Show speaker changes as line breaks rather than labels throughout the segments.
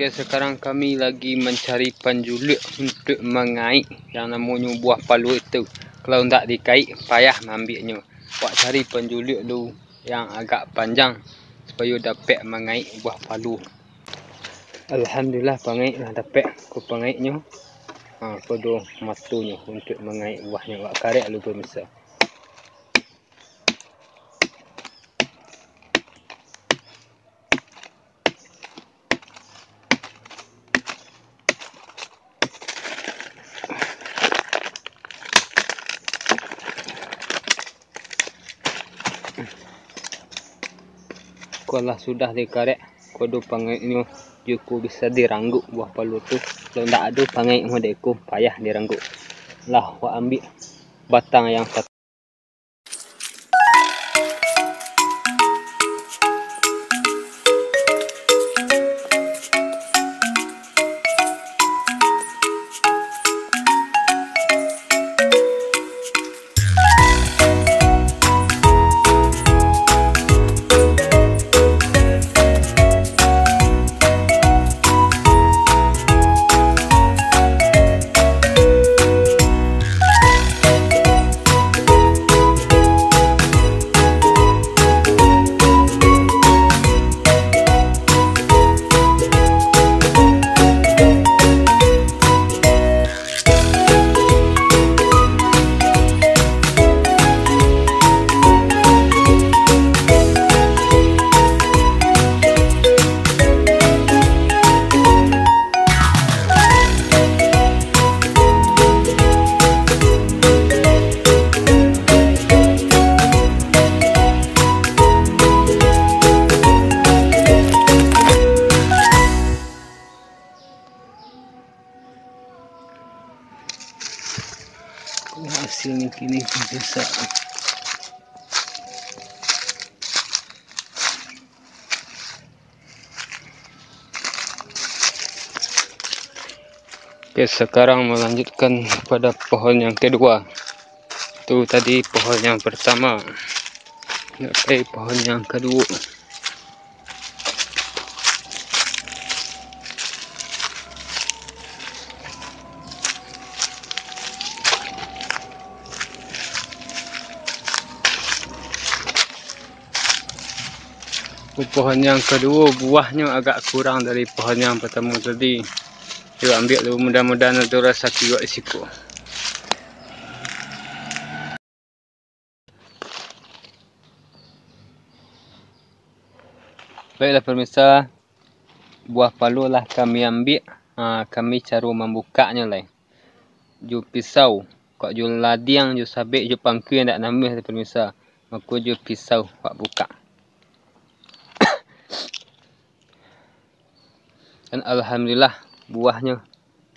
Oke, sekarang kami lagi mencari penjulut untuk mengait yang namanya buah palu itu. Kalau tak dikait, payah mengambilnya. Buat cari penjulut dulu yang agak panjang supaya dapat mengait buah palu. Alhamdulillah, pengait lah dapat. Aku pengaitnya. Pada matunya untuk mengait buahnya. Wak karek lupa misal. Kalau sudah dikarek, kodo pangaitnya juga bisa dirangguk buah palu tu. Kalau tak ada pangait modeko payah dirangguk. Lah, wak ambil batang yang satu. Hasilnya kini biasa. Oke, sekarang melanjutkan pada pohon yang kedua. Itu tadi pohon yang pertama. Oke, pohon yang kedua. Pohon yang kedua buahnya agak kurang dari pohon yang pertama tadi. Yuk ambil dulu, mudah-mudahan ada rasa kiwak siku. Baiklah pemirsa, buah palu lah kami ambil. Kami cara membukanya lah. Ju pisau, kok ju ladiang, ju sabik, ju pangku yang tak nama pemirsa. Maka ju pisau buat buka. Dan alhamdulillah buahnya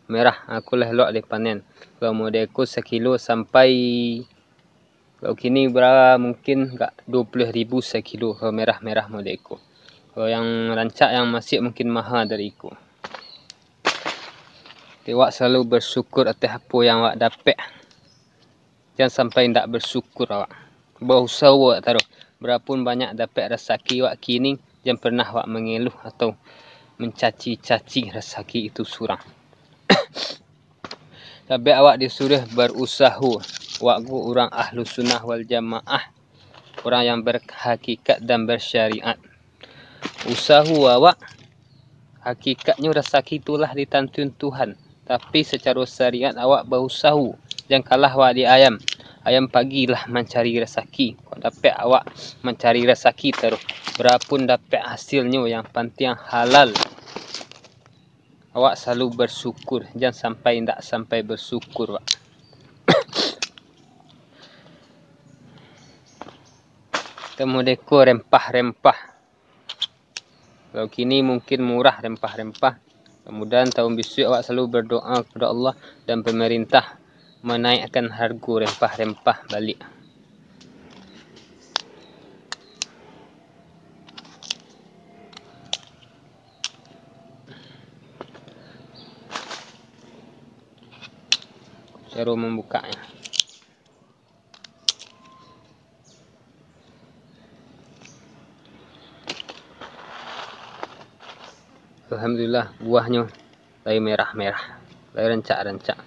merah. Aku lah elok dipanen. Kalau model aku 1 kilo sampai, kalau kini berapa mungkin enggak 20.000 1 kilo. Kalau merah-merah model aku. Kalau yang rancak yang masih mungkin mahal dari aku. Wak selalu bersyukur atas apa yang wak dapat. Jangan sampai tidak bersyukur awak. Berusaha wak taruh. Berapun banyak dapat rezeki wak kini, jangan pernah wak mengeluh atau mencaci-caci rezeki itu surang. Tapi awak disuruh berusaha. Wak ku orang ahlu sunnah wal jamaah. Orang yang berhakikat dan bersyariat. Usaha awak, hakikatnya rezeki itulah ditantun Tuhan. Tapi secara syariat awak berusaha. Jangan kalah awak di ayam. Ayam pagilah mencari rezeki. Kau dapat awak mencari rezeki terus. Berapun dapat hasilnya, yang penting halal. Awak selalu bersyukur. Jangan sampai tidak sampai bersyukur. Wak. Temu deko rempah-rempah. Kalau kini mungkin murah rempah-rempah. Kemudian tahun besok awak selalu berdoa kepada Allah dan pemerintah menaikkan harga rempah-rempah balik. Cara membukanya. Alhamdulillah buahnya lagi merah-merah, lagi rencak-rencak.